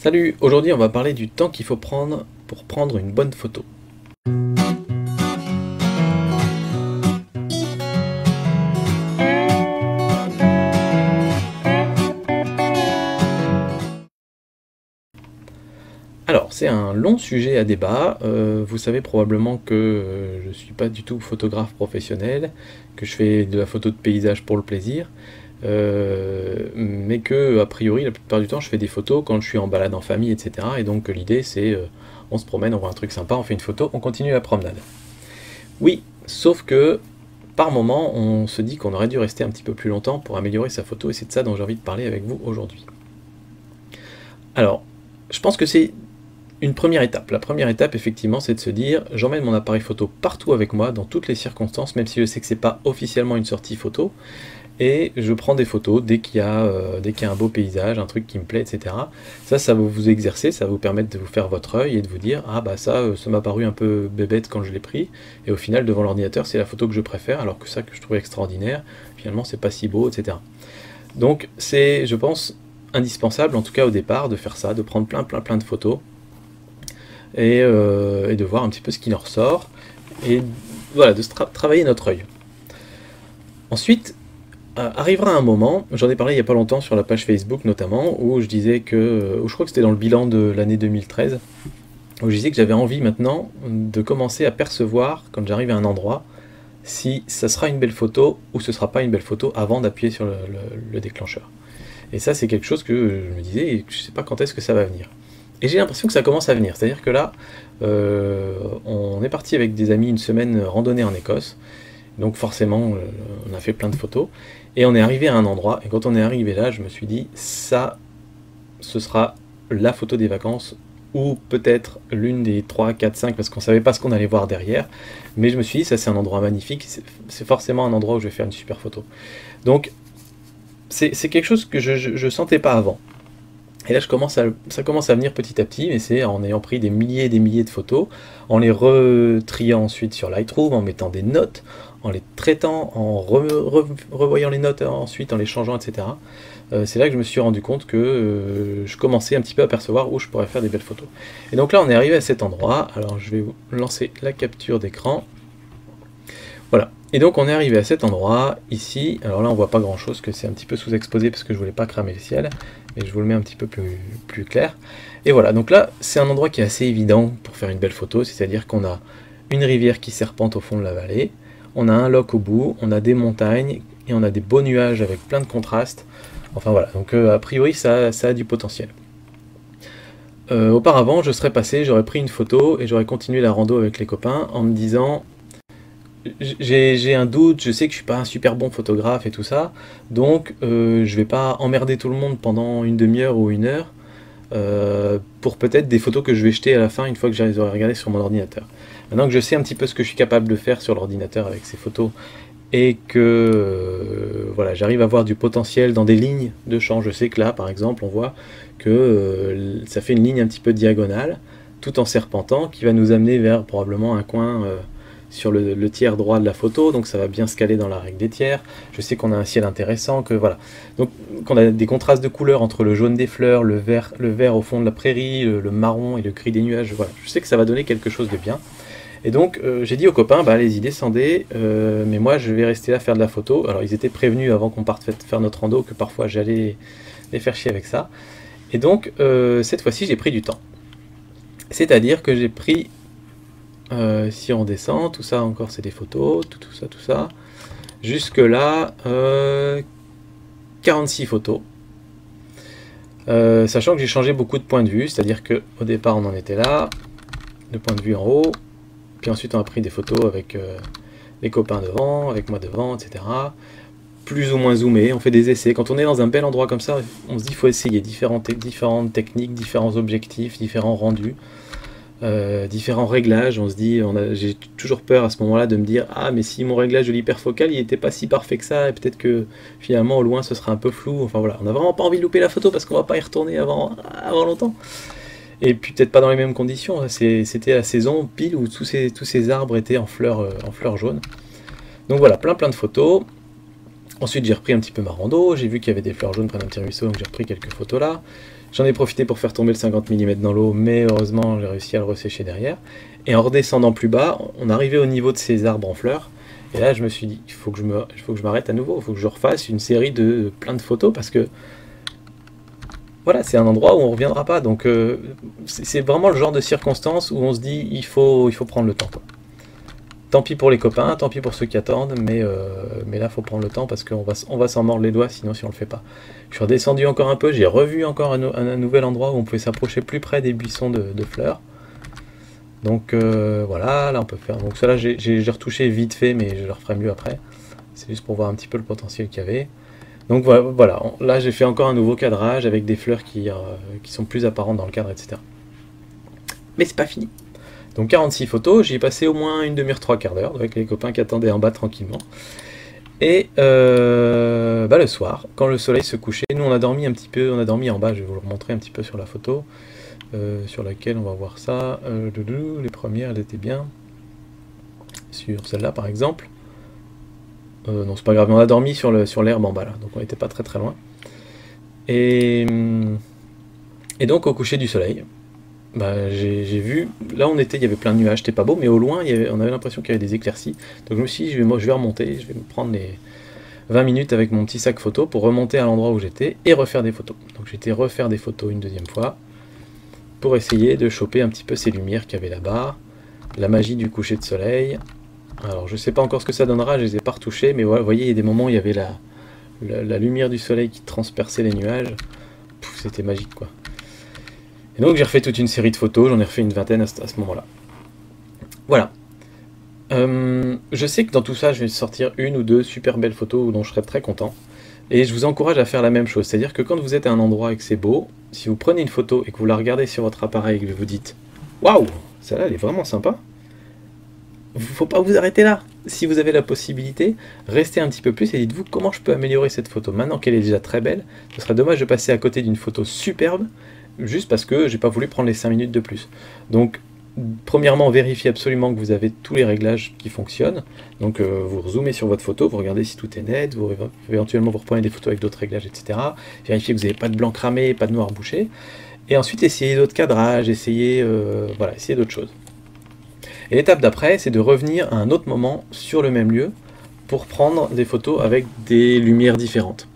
Salut, aujourd'hui on va parler du temps qu'il faut prendre pour prendre une bonne photo. Alors, c'est un long sujet à débat. Vous savez probablement que je ne suis pas du tout photographe professionnel, que je fais de la photo de paysage pour le plaisir, mais que, a priori, la plupart du temps, je fais des photos quand je suis en balade en famille, etc. Et donc, l'idée, c'est on se promène, on voit un truc sympa, on fait une photo, on continue la promenade. Oui, sauf que, par moment, on se dit qu'on aurait dû rester un petit peu plus longtemps pour améliorer sa photo, et c'est de ça dont j'ai envie de parler avec vous aujourd'hui. Alors, je pense que c'est une première étape. La première étape, effectivement, c'est de se dire, j'emmène mon appareil photo partout avec moi, dans toutes les circonstances, même si je sais que c'est pas officiellement une sortie photo, et je prends des photos dès qu'il y a un beau paysage, un truc qui me plaît, etc. Ça va vous exercer, ça va vous permettre de vous faire votre œil et de vous dire, ah bah ça m'a paru un peu bébête quand je l'ai pris, et au final, devant l'ordinateur, c'est la photo que je préfère, alors que ça que je trouvais extraordinaire, finalement, c'est pas si beau, etc. Donc, c'est, je pense, indispensable, en tout cas au départ, de faire ça, de prendre plein de photos, et de voir un petit peu ce qui en ressort, et voilà, de travailler notre œil. Ensuite, arrivera un moment, j'en ai parlé il n'y a pas longtemps sur la page Facebook notamment, où je disais que, je crois que c'était dans le bilan de l'année 2013, où je disais que j'avais envie maintenant de commencer à percevoir, quand j'arrive à un endroit, si ça sera une belle photo ou ce sera pas une belle photo avant d'appuyer sur le déclencheur. Et ça, c'est quelque chose que je me disais, et je ne sais pas quand est-ce que ça va venir. Et j'ai l'impression que ça commence à venir, c'est-à-dire que là, on est parti avec des amis une semaine randonnée en Écosse, donc forcément, on a fait plein de photos, et on est arrivé à un endroit, et quand on est arrivé là, je me suis dit, ça, ce sera la photo des vacances, ou peut-être l'une des 3, 4, 5, parce qu'on ne savait pas ce qu'on allait voir derrière, mais je me suis dit, ça c'est un endroit magnifique, c'est forcément un endroit où je vais faire une super photo. Donc, c'est quelque chose que je ne sentais pas avant. Et là, ça commence à venir petit à petit, mais c'est en ayant pris des milliers et des milliers de photos, en les retriant ensuite sur Lightroom, en mettant des notes, en les traitant, en revoyant les notes ensuite, en les changeant, etc. C'est là que je me suis rendu compte que je commençais un petit peu à percevoir où je pourrais faire des belles photos. Et donc là, on est arrivé à cet endroit. Alors, je vais vous lancer la capture d'écran. Voilà. Et donc on est arrivé à cet endroit, ici, alors là on voit pas grand chose, que c'est un petit peu sous-exposé parce que je voulais pas cramer le ciel, et je vous le mets un petit peu plus clair. Et voilà, donc là c'est un endroit qui est assez évident pour faire une belle photo, c'est-à-dire qu'on a une rivière qui serpente au fond de la vallée, on a un lac au bout, on a des montagnes, et on a des beaux nuages avec plein de contrastes, enfin voilà, donc a priori ça a du potentiel. Auparavant je serais passé, j'aurais pris une photo, et j'aurais continué la rando avec les copains en me disant... J'ai un doute, je sais que je suis pas un super bon photographe et tout ça, donc je vais pas emmerder tout le monde pendant une demi-heure ou une heure pour peut-être des photos que je vais jeter à la fin une fois que j'aurai regardé sur mon ordinateur. Maintenant que je sais un petit peu ce que je suis capable de faire sur l'ordinateur avec ces photos et que voilà, j'arrive à voir du potentiel dans des lignes de champ, je sais que là par exemple on voit que ça fait une ligne un petit peu diagonale tout en serpentant qui va nous amener vers probablement un coin sur le tiers droit de la photo, donc ça va bien se caler dans la règle des tiers. Je sais qu'on a un ciel intéressant, que voilà. Donc qu'on a des contrastes de couleurs entre le jaune des fleurs, le vert au fond de la prairie, le marron et le gris des nuages. Voilà. Je sais que ça va donner quelque chose de bien. Et donc j'ai dit aux copains, bah allez-y, descendez, mais moi je vais rester là faire de la photo. Alors ils étaient prévenus avant qu'on parte faire notre rando que parfois j'allais les faire chier avec ça. Et donc cette fois-ci j'ai pris du temps. C'est-à-dire que j'ai pris... si on descend, tout ça encore c'est des photos, tout ça. Jusque là, 46 photos. Sachant que j'ai changé beaucoup de points de vue, c'est-à-dire que au départ on en était là, le point de vue en haut, puis ensuite on a pris des photos avec les copains devant, avec moi devant, etc. Plus ou moins zoomé, on fait des essais. Quand on est dans un bel endroit comme ça, on se dit qu'il faut essayer différentes techniques, différents objectifs, différents rendus. Différents réglages, on se dit, j'ai toujours peur à ce moment-là de me dire ah mais si mon réglage de l'hyperfocal il n'était pas si parfait que ça et peut-être que finalement au loin ce sera un peu flou, enfin voilà, on n'a vraiment pas envie de louper la photo parce qu'on va pas y retourner avant longtemps et puis peut-être pas dans les mêmes conditions, c'était la saison pile où tous ces arbres étaient en fleurs jaunes, donc voilà, plein de photos. Ensuite, j'ai repris un petit peu ma rando, j'ai vu qu'il y avait des fleurs jaunes près d'un petit ruisseau, donc j'ai repris quelques photos là. J'en ai profité pour faire tomber le 50 mm dans l'eau, mais heureusement, j'ai réussi à le ressécher derrière. Et en redescendant plus bas, on arrivait au niveau de ces arbres en fleurs. Et là, je me suis dit, il faut que je m'arrête à nouveau, il faut que je refasse une série de plein de photos, parce que voilà, c'est un endroit où on ne reviendra pas. Donc, c'est vraiment le genre de circonstance où on se dit, il faut prendre le temps, quoi. Tant pis pour les copains, tant pis pour ceux qui attendent, mais là, il faut prendre le temps parce qu'on va s'en mordre les doigts sinon si on le fait pas. Je suis redescendu encore un peu, j'ai revu encore un nouvel endroit où on pouvait s'approcher plus près des buissons de fleurs. Donc voilà, là on peut faire. Donc cela j'ai retouché vite fait, mais je le referai mieux après. C'est juste pour voir un petit peu le potentiel qu'il y avait. Donc voilà, là j'ai fait encore un nouveau cadrage avec des fleurs qui sont plus apparentes dans le cadre, etc. Mais c'est pas fini. Donc 46 photos, j'y ai passé au moins une demi-heure, 3/4 d'heure, avec les copains qui attendaient en bas tranquillement. Et le soir, quand le soleil se couchait, nous on a dormi un petit peu, on a dormi en bas, je vais vous le remontrer un petit peu sur la photo, sur laquelle on va voir ça. Les premières, elles étaient bien. Sur celle-là par exemple. Non, c'est pas grave, mais on a dormi sur l'herbe en bas là, donc on n'était pas très très loin. Et donc au coucher du soleil, j'ai vu, là on était, il y avait plein de nuages, c'était pas beau, mais au loin on avait l'impression qu'il y avait des éclaircies. Donc je me suis dit, je vais remonter, je vais me prendre les 20 minutes avec mon petit sac photo pour remonter à l'endroit où j'étais et refaire des photos. Donc j'ai été refaire des photos une deuxième fois pour essayer de choper un petit peu ces lumières qu'il y avait là-bas, la magie du coucher de soleil. Alors je sais pas encore ce que ça donnera, je les ai pas retouchés, mais voilà, vous voyez, il y a des moments où il y avait la lumière du soleil qui transperçait les nuages. C'était magique quoi. Et donc j'ai refait toute une série de photos, j'en ai refait une vingtaine à ce moment-là. Voilà. Je sais que dans tout ça, je vais sortir une ou deux super belles photos dont je serai très content. Et je vous encourage à faire la même chose. C'est-à-dire que quand vous êtes à un endroit et que c'est beau, si vous prenez une photo et que vous la regardez sur votre appareil et que vous vous dites « Waouh, celle-là, elle est vraiment sympa », il ne faut pas vous arrêter là. Si vous avez la possibilité, restez un petit peu plus et dites-vous comment je peux améliorer cette photo. Maintenant qu'elle est déjà très belle, ce serait dommage de passer à côté d'une photo superbe juste parce que j'ai pas voulu prendre les 5 minutes de plus. Donc, premièrement, vérifiez absolument que vous avez tous les réglages qui fonctionnent. Donc, vous zoomez sur votre photo, vous regardez si tout est net, éventuellement vous reprenez des photos avec d'autres réglages, etc. Vérifiez que vous n'avez pas de blanc cramé, pas de noir bouché. Et ensuite, essayez d'autres cadrages, essayez d'autres choses. Et l'étape d'après, c'est de revenir à un autre moment sur le même lieu pour prendre des photos avec des lumières différentes.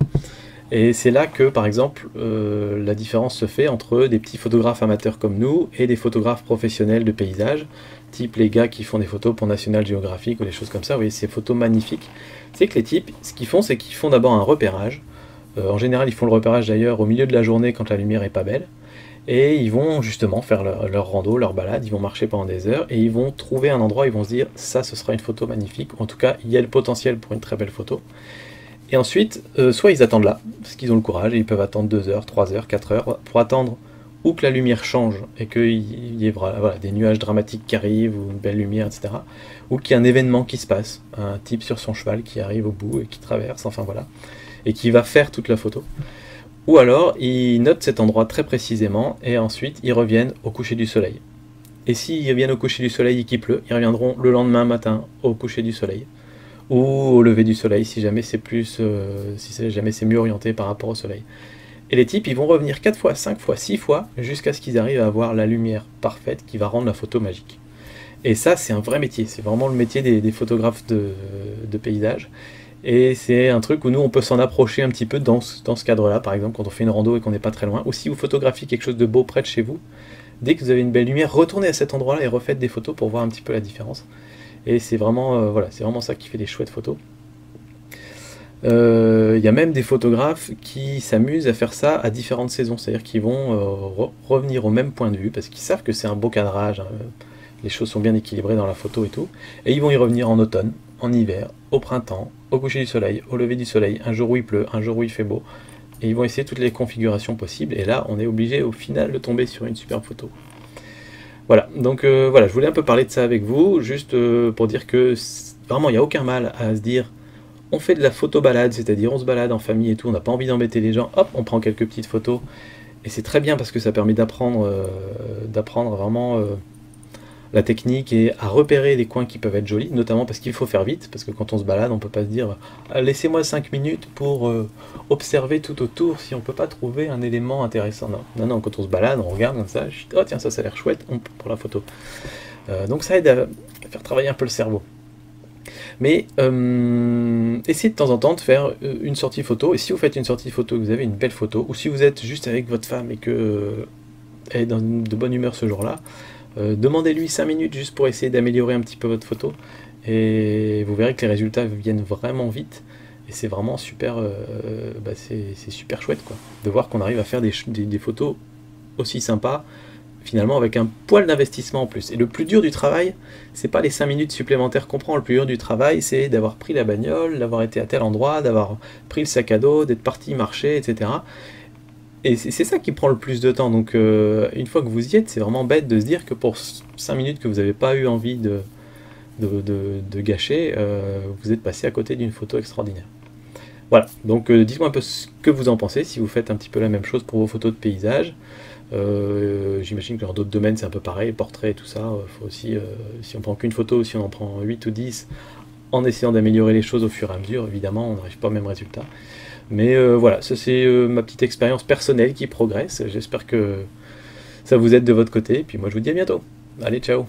Et c'est là que, par exemple, la différence se fait entre des petits photographes amateurs comme nous et des photographes professionnels de paysage, type les gars qui font des photos pour National Geographic ou des choses comme ça. Vous voyez, ces photos magnifiques. C'est que les types, ce qu'ils font, c'est qu'ils font d'abord un repérage. En général, ils font le repérage d'ailleurs au milieu de la journée quand la lumière est pas belle. Et ils vont justement faire leur rando, leur balade, ils vont marcher pendant des heures et ils vont trouver un endroit, ils vont se dire ça ce sera une photo magnifique, ou en tout cas il y a le potentiel pour une très belle photo. Et ensuite, soit ils attendent là, parce qu'ils ont le courage, et ils peuvent attendre 2 heures, 3 heures, 4 heures, pour attendre ou que la lumière change et qu'il y ait des nuages dramatiques qui arrivent, ou une belle lumière, etc. Ou qu'il y ait un événement qui se passe, un type sur son cheval qui arrive au bout et qui traverse, enfin voilà, et qui va faire toute la photo. Ou alors, ils notent cet endroit très précisément, et ensuite, ils reviennent au coucher du soleil. Et s'ils reviennent au coucher du soleil et qu'il pleut, ils reviendront le lendemain matin au coucher du soleil. Ou au lever du soleil, si jamais c'est mieux orienté par rapport au soleil. Et les types, ils vont revenir 4 fois, 5 fois, 6 fois, jusqu'à ce qu'ils arrivent à avoir la lumière parfaite qui va rendre la photo magique. Et ça, c'est un vrai métier, c'est vraiment le métier des photographes de paysage. Et c'est un truc où nous on peut s'en approcher un petit peu dans ce cadre-là, par exemple quand on fait une rando et qu'on n'est pas très loin, ou si vous photographiez quelque chose de beau près de chez vous, dès que vous avez une belle lumière, retournez à cet endroit-là et refaites des photos pour voir un petit peu la différence. Et c'est vraiment, c'est vraiment ça qui fait des chouettes photos. Il y a même des photographes qui s'amusent à faire ça à différentes saisons, c'est-à-dire qu'ils vont revenir au même point de vue, parce qu'ils savent que c'est un beau cadrage, hein, les choses sont bien équilibrées dans la photo et tout, et ils vont y revenir en automne, en hiver, au printemps, au coucher du soleil, au lever du soleil, un jour où il pleut, un jour où il fait beau, et ils vont essayer toutes les configurations possibles, et là on est obligé au final de tomber sur une superbe photo. Voilà, donc voilà, je voulais un peu parler de ça avec vous, juste pour dire que vraiment il n'y a aucun mal à se dire on fait de la photo balade, c'est-à-dire on se balade en famille et tout, on n'a pas envie d'embêter les gens, hop, on prend quelques petites photos, et c'est très bien parce que ça permet d'apprendre vraiment la technique et à repérer les coins qui peuvent être jolis, notamment parce qu'il faut faire vite, parce que quand on se balade, on peut pas se dire ah, laissez-moi 5 minutes pour observer tout autour si on peut pas trouver un élément intéressant. Non, non, non, quand on se balade, on regarde comme ça, oh tiens, ça a l'air chouette pour la photo. Donc ça aide à faire travailler un peu le cerveau. Mais essayez de temps en temps de faire une sortie photo, et si vous faites une sortie photo, que vous avez une belle photo, ou si vous êtes juste avec votre femme et que elle est de bonne humeur ce jour-là, demandez-lui 5 minutes juste pour essayer d'améliorer un petit peu votre photo, et vous verrez que les résultats viennent vraiment vite, et c'est vraiment super, c'est super chouette quoi, de voir qu'on arrive à faire des photos aussi sympas, finalement avec un poil d'investissement en plus. Et le plus dur du travail, c'est pas les 5 minutes supplémentaires qu'on prend, le plus dur du travail, c'est d'avoir pris la bagnole, d'avoir été à tel endroit, d'avoir pris le sac à dos, d'être parti marcher, etc. Et c'est ça qui prend le plus de temps, donc une fois que vous y êtes, c'est vraiment bête de se dire que pour 5 minutes que vous n'avez pas eu envie de gâcher, vous êtes passé à côté d'une photo extraordinaire. Voilà, donc dites-moi un peu ce que vous en pensez, si vous faites un petit peu la même chose pour vos photos de paysage. J'imagine que dans d'autres domaines c'est un peu pareil, portrait et tout ça, faut aussi, si on prend qu'une photo, si on en prend 8 ou 10, en essayant d'améliorer les choses au fur et à mesure, évidemment on n'arrive pas au même résultat. Mais voilà, ça c'est ma petite expérience personnelle qui progresse, j'espère que ça vous aide de votre côté, et puis moi je vous dis à bientôt. Allez, ciao!